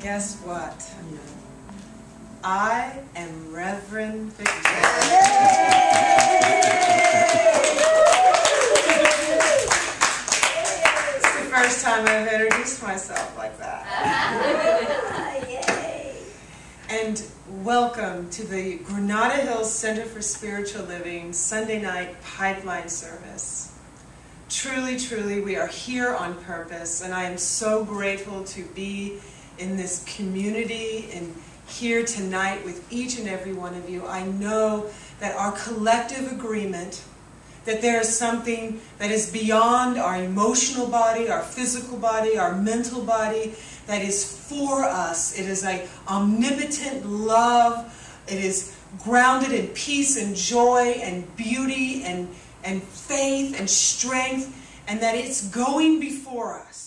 Guess what? I am Reverend Victoria. It's the first time I've introduced myself like that. And welcome to the Granada Hills Center for Spiritual Living Sunday night pipeline service. Truly, truly, we are here on purpose, and I am so grateful to be in this community and here tonight with each and every one of you. I know that our collective agreement that there is something that is beyond our emotional body, our physical body, our mental body, that is for us. It is an omnipotent love. It is grounded in peace and joy and beauty and faith and strength, and that it's going before us.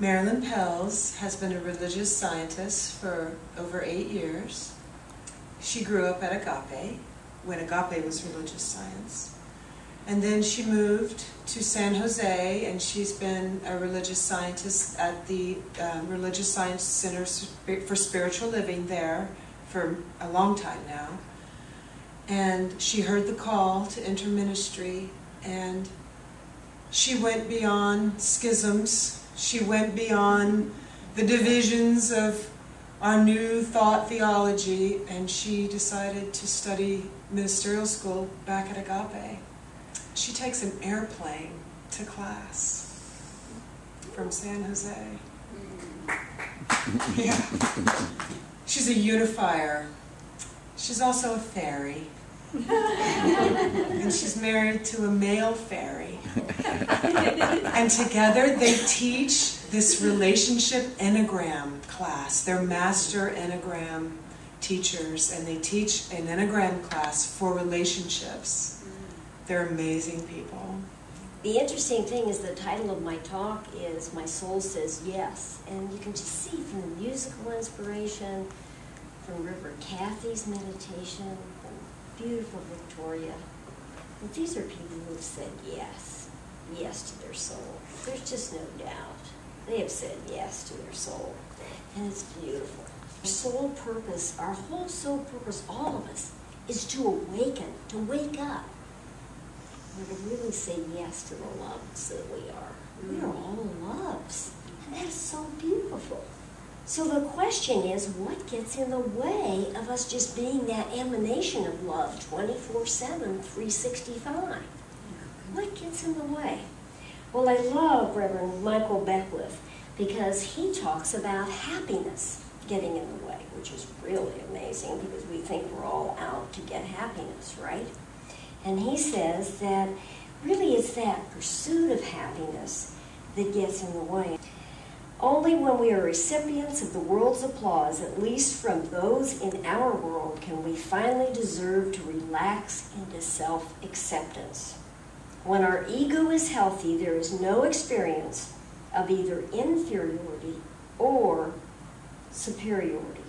Marilyn has been a religious scientist for over 8 years. She grew up at Agape, when Agape was religious science. And then she moved to San Jose, and she's been a religious scientist at the Religious Science Center for Spiritual Living there for a long time now. And she heard the call to enter ministry, and she went beyond schisms. She went beyond the divisions of our new thought theology, and she decided to study ministerial school back at Agape. She takes an airplane to class from San Jose. Yeah. She's a unifier. She's also a fairy. And she's married to a male fairy. And together they teach this relationship enneagram class. They're master enneagram teachers, and they teach an enneagram class for relationships. They're amazing people. The interesting thing is the title of my talk is My Soul Says Yes. And you can just see from the musical inspiration, from Reverend Kathy's meditation, from beautiful Victoria, that these are people who have said yes. Yes to their soul. There's just no doubt. They have said yes to their soul. And it's beautiful. Our soul purpose, our whole soul purpose, all of us, is to awaken, to wake up. We're to really say yes to the loves that we are. We are all loves. And that is so beautiful. So the question is, what gets in the way of us just being that emanation of love 24/7, 365? What gets in the way? Well, I love Reverend Michael Beckwith because he talks about happiness getting in the way, which is really amazing because we think we're all out to get happiness, right? And he says that really it's that pursuit of happiness that gets in the way. Only when we are recipients of the world's applause, at least from those in our world, can we finally deserve to relax into self-acceptance. When our ego is healthy, there is no experience of either inferiority or superiority.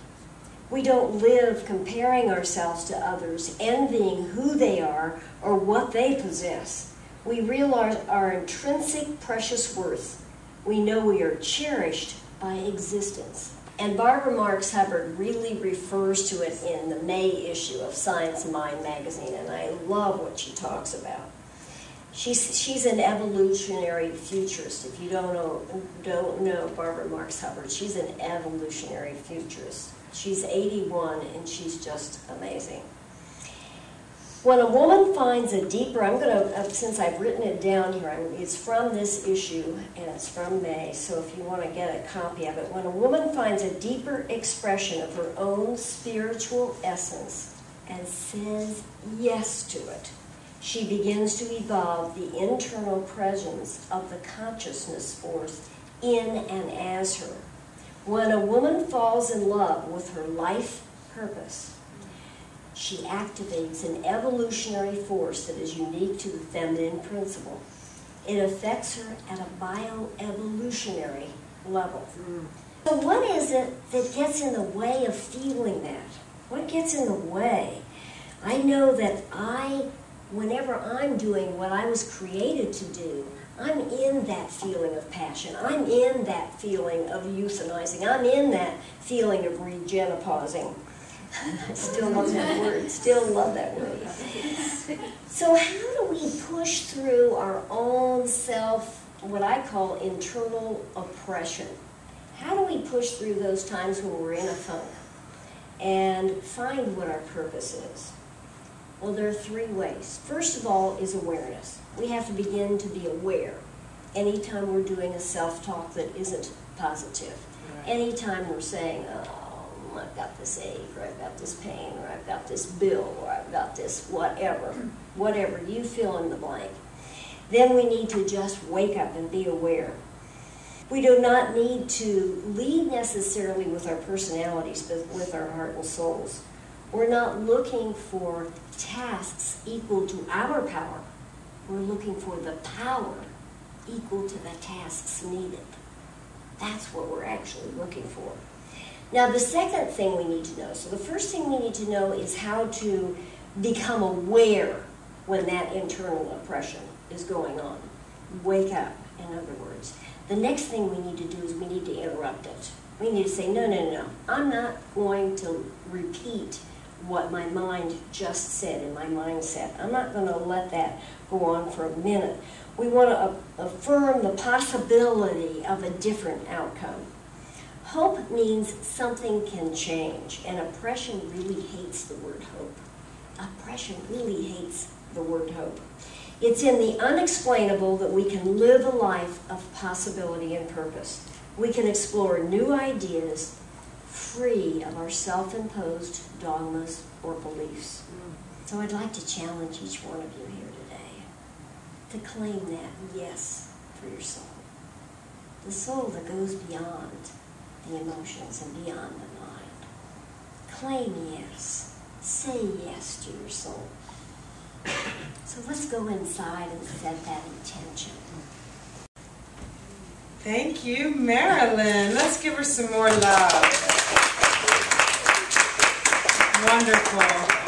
We don't live comparing ourselves to others, envying who they are or what they possess. We realize our intrinsic precious worth. We know we are cherished by existence. And Barbara Marx Hubbard really refers to it in the May issue of Science and Mind magazine, and I love what she talks about. She's an evolutionary futurist. If you don't know Barbara Marx Hubbard, she's an evolutionary futurist. She's 81 and she's just amazing. When a woman finds a deeper, I'm going to, since I've written it down here, it's from this issue and it's from May, so if you want to get a copy of it. When a woman finds a deeper expression of her own spiritual essence and says yes to it, she begins to evolve the internal presence of the consciousness force in and as her. When a woman falls in love with her life purpose, she activates an evolutionary force that is unique to the feminine principle. It affects her at a bioevolutionary level. So what is it that gets in the way of feeling that? What gets in the way? I know that whenever I'm doing what I was created to do, I'm in that feeling of passion. I'm in that feeling of euthanizing. I'm in that feeling of regenopausing. I still love that word. Still love that word. So how do we push through our own self, what I call internal oppression? How do we push through those times when we're in a funk and find what our purpose is? Well, there are 3 ways. First of all is awareness. We have to begin to be aware anytime we're doing a self-talk that isn't positive. Right. Anytime we're saying, oh, I've got this ache, or I've got this pain, or I've got this bill, or I've got this whatever, whatever, you fill in the blank. Then we need to just wake up and be aware. We do not need to lead necessarily with our personalities, but with our heart and souls. We're not looking for tasks equal to our power. We're looking for the power equal to the tasks needed. That's what we're actually looking for. Now, the second thing we need to know, so the first thing we need to know is how to become aware when that internal oppression is going on. Wake up, in other words. The next thing we need to do is we need to interrupt it. We need to say, no, no, no, I'm not going to repeat what my mind just said in my mindset. I'm not going to let that go on for a minute. We want to affirm the possibility of a different outcome. Hope means something can change, and oppression really hates the word hope. Oppression really hates the word hope. It's in the unexplainable that we can live a life of possibility and purpose. We can explore new ideas free of our self-imposed dogmas or beliefs. So I'd like to challenge each one of you here today to claim that yes for your soul. The soul that goes beyond the emotions and beyond the mind. Claim yes. Say yes to your soul. So let's go inside and set that intention. Thank you, Marilyn. Let's give her some more love. Wonderful.